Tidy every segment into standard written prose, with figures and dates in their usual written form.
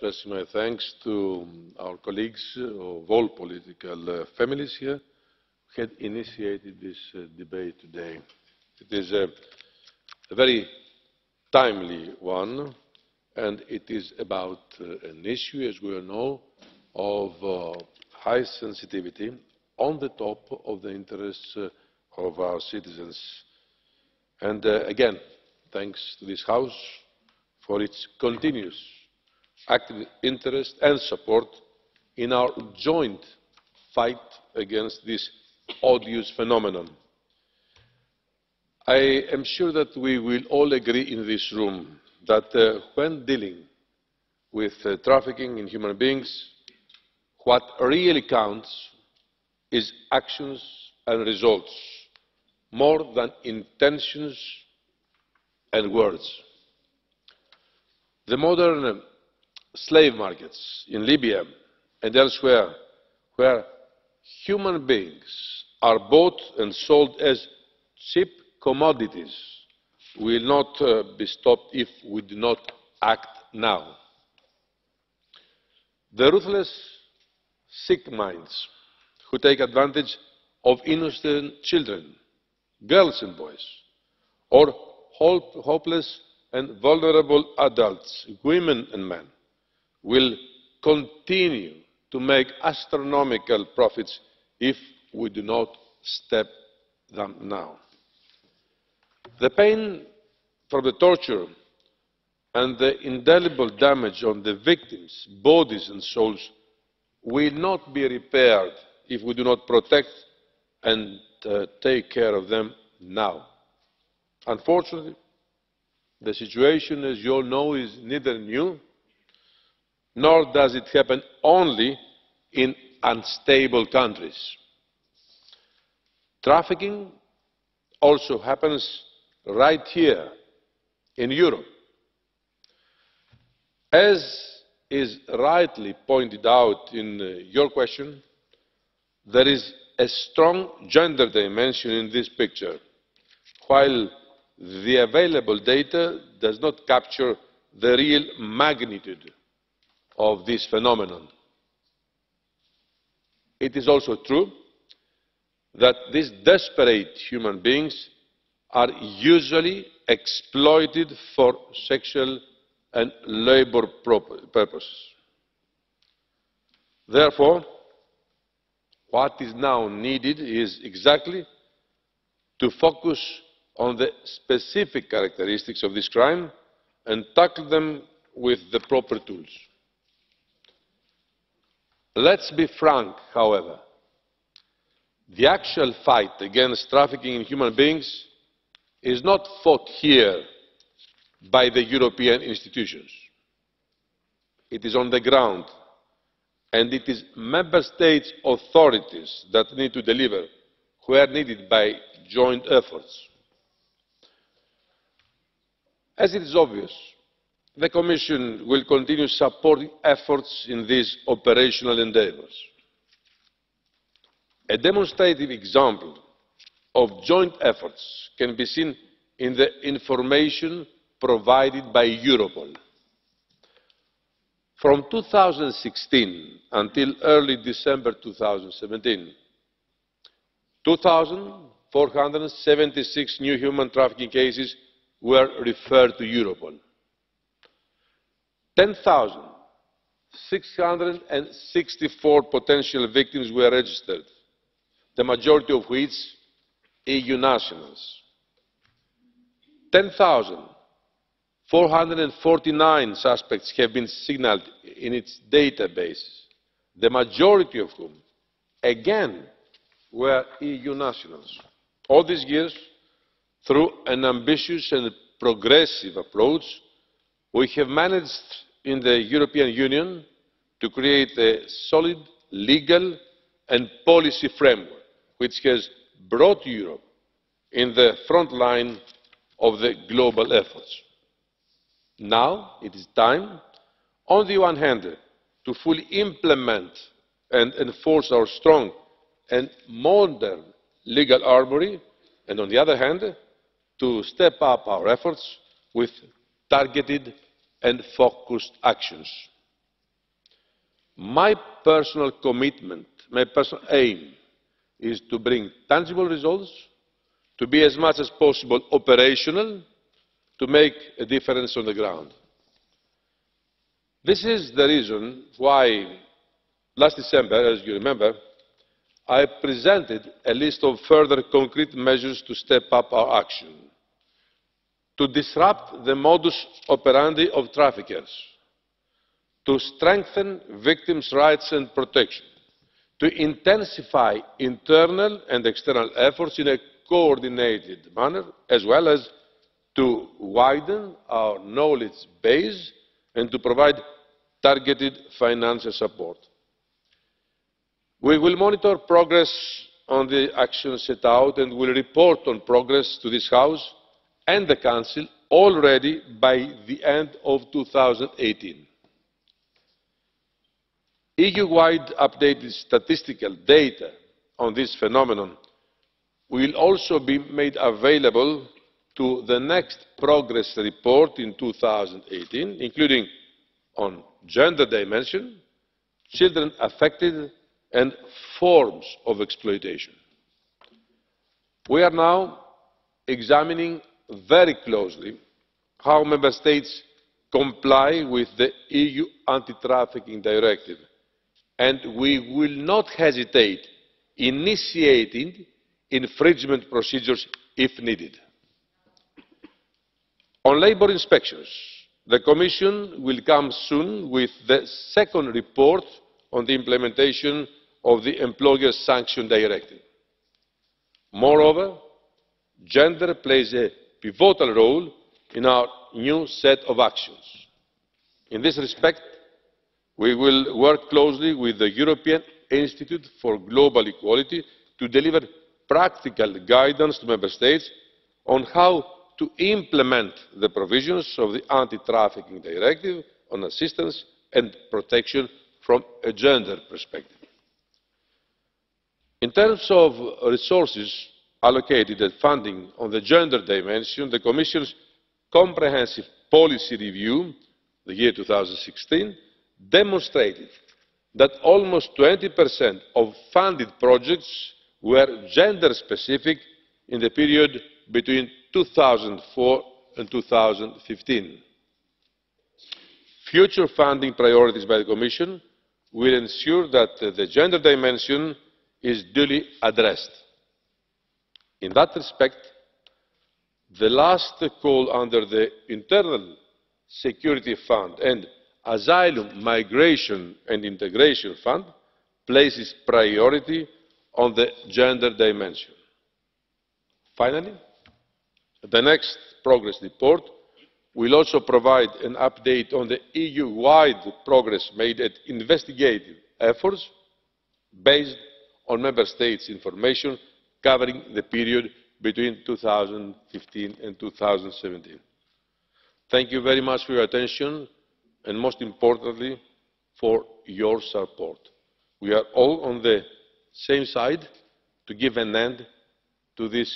express my thanks to our colleagues of all political families here who had initiated this debate today. It is a very timely one, and it is about an issue, as we all know, of high sensitivity on the top of the interests of our citizens. And again, thanks to this House for its continuous active interest and support in our joint fight against this odious phenomenon. I am sure that we will all agree in this room that when dealing with trafficking in human beings, what really counts is actions and results, more than intentions and words. The modern slave markets in Libya and elsewhere, where human beings are bought and sold as cheap commodities, will not be stopped if we do not act now. The ruthless sick minds who take advantage of innocent children, girls and boys, or hopeless and vulnerable adults, women and men, will continue to make astronomical profits if we do not stop them now. The pain from the torture and the indelible damage on the victims' bodies and souls will not be repaired if we do not protect and take care of them now. Unfortunately, the situation, as you all know, is neither new, nor does it happen only in unstable countries. Trafficking also happens right here in Europe. As is rightly pointed out in your question, there is a strong gender dimension in this picture, while the available data does not capture the real magnitude of this phenomenon. It is also true that these desperate human beings are usually exploited for sexual and labour purposes. Therefore, what is now needed is exactly to focus on the specific characteristics of this crime and tackle them with the proper tools. Let's be frank, however. The actual fight against trafficking in human beings is not fought here by the European institutions. It is on the ground, and it is Member States' authorities that need to deliver where needed by joint efforts. As it is obvious, the Commission will continue supporting efforts in these operational endeavours. A demonstrative example of joint efforts can be seen in the information provided by Europol. From 2016 until early December 2017, 2,476 new human trafficking cases were referred to Europol. 10,664 potential victims were registered, the majority of which EU nationals. 10,449 suspects have been signalled in its databases, the majority of whom, again, were EU nationals. All these years, through an ambitious and progressive approach, we have managed in the European Union to create a solid legal and policy framework which has brought Europe in the front line of the global efforts. Now it is time, on the one hand, to fully implement and enforce our strong and modern legal armoury, and on the other hand, to step up our efforts with targeted and focused actions. My personal commitment, my personal aim, is to bring tangible results, to be as much as possible operational, to make a difference on the ground. This is the reason why last December, as you remember, I presented a list of further concrete measures to step up our action, to disrupt the modus operandi of traffickers, to strengthen victims' rights and protection, to intensify internal and external efforts in a coordinated manner, as well as to widen our knowledge base and to provide targeted financial support. We will monitor progress on the actions set out and will report on progress to this House and the Council already by the end of 2018. EU-wide updated statistical data on this phenomenon will also be made available to the next progress report in 2018, including on gender dimension, children affected and forms of exploitation. We are now examining very closely how Member States comply with the EU Anti-Trafficking Directive, and we will not hesitate initiating infringement procedures if needed. On labour inspections, the Commission will come soon with the second report on the implementation of the Employer Sanction Directive. Moreover, gender plays a pivotal role in our new set of actions. In this respect, we will work closely with the European Institute for Global Equality to deliver practical guidance to Member States on how to implement the provisions of the Anti-Trafficking Directive on assistance and protection from a gender perspective. In terms of resources allocated and funding on the gender dimension, the Commission's comprehensive policy review, the year 2016, demonstrated that almost 20% of funded projects were gender-specific in the period between 2004 and 2015. Future funding priorities by the Commission will ensure that the gender dimension is duly addressed. In that respect, the last call under the Internal Security Fund and Asylum, Migration and Integration Fund places priority on the gender dimension. Finally, the next progress report will also provide an update on the EU-wide progress made at investigative efforts based on Member States' information covering the period between 2015 and 2017. Thank you very much for your attention and, most importantly, for your support. We are all on the same side to give an end to this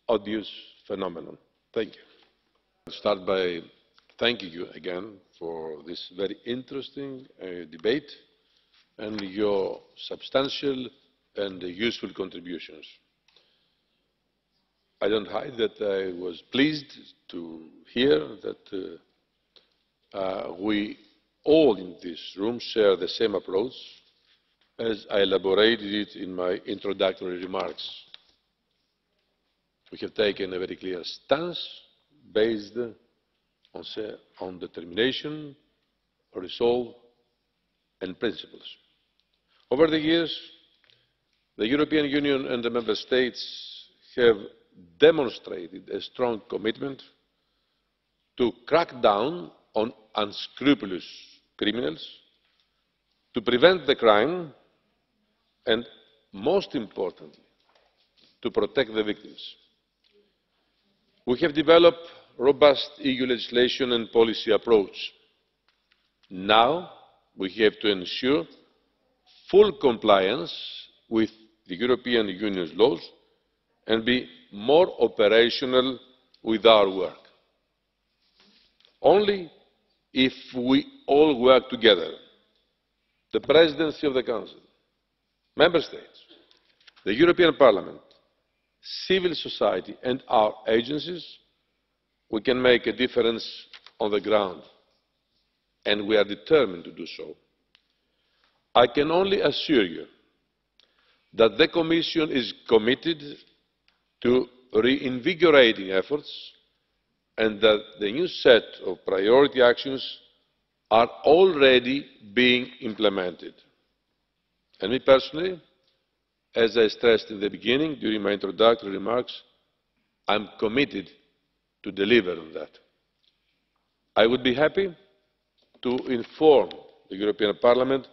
odious phenomenon. Thank you. I'll start by thanking you again for this very interesting debate and your substantial and useful contributions. I don't hide that I was pleased to hear that we all in this room share the same approach as I elaborated it in my introductory remarks. We have taken a very clear stance based on determination, resolve and principles. Over the years, the European Union and the Member States have demonstrated a strong commitment to crack down on unscrupulous criminals, to prevent the crime and, most importantly, to protect the victims. We have developed robust EU legislation and policy approach. Now we have to ensure full compliance with the European Union's laws and be more operational with our work. Only if we all work together the Presidency of the Council, Member States, the European Parliament, civil society and our agencies, we can make a difference on the ground, and we are determined to do so. I can only assure you that the Commission is committed to reinvigorating efforts and that the new set of priority actions are already being implemented. And me personally, as I stressed in the beginning during my introductory remarks, I am committed to deliver on that. I would be happy to inform the European Parliament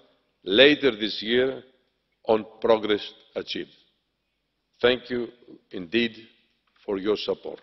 later this year on progress achieved. Thank you indeed for your support.